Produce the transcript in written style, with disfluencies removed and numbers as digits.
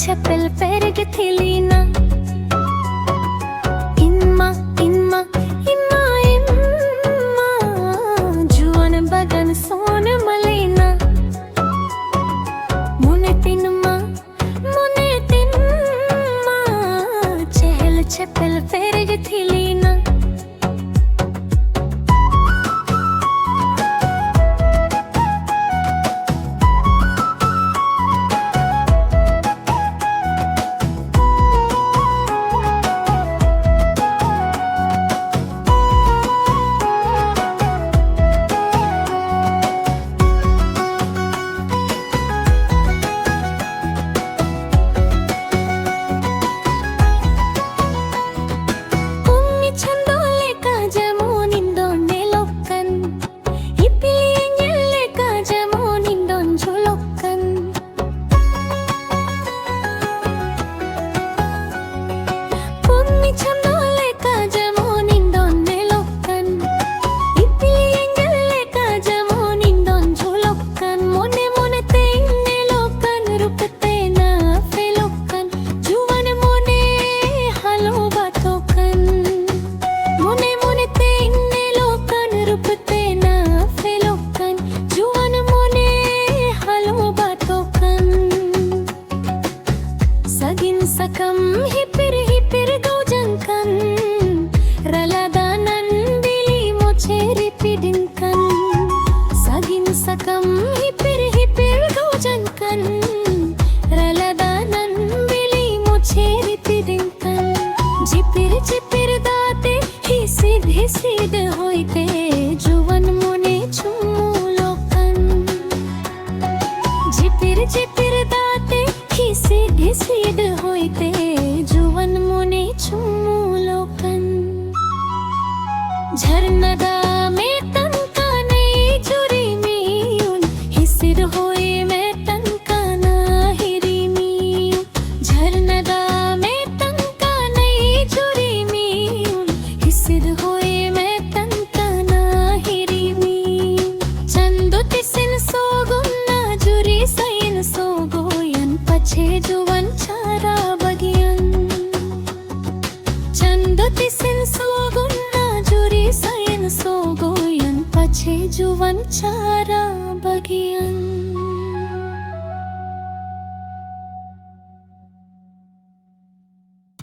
chapel pergetilina. Imma, imma, imma, imma, juan bagan son malina. Mune tinma, chehel chapel pergetilina. Sakam hipir gaujangkan raladanan bili mocheri pidinkan. Sagin sakam hipir gaujangkan raladanan bili mocheri pidinkan. Jipir date hisid hoite juwan mone chumulokan. Jipir date hisid hoite juwan mone chumulokan. झरनदा में तनका नहीं चुरी मीउन हिसिर होए मैं तनका ना हिरी मीउन. झरनदा में तनका नहीं चुरी मीउन हिसिर होए मैं तनका ना हिरी मीउन. चंदो तिसिन सोगुन ना जुरी सैन सोगोयन पछे जुवन चारा बगियन. चंदो तिसिन सोगुन sayin sogoyan pache juwan cara bagian.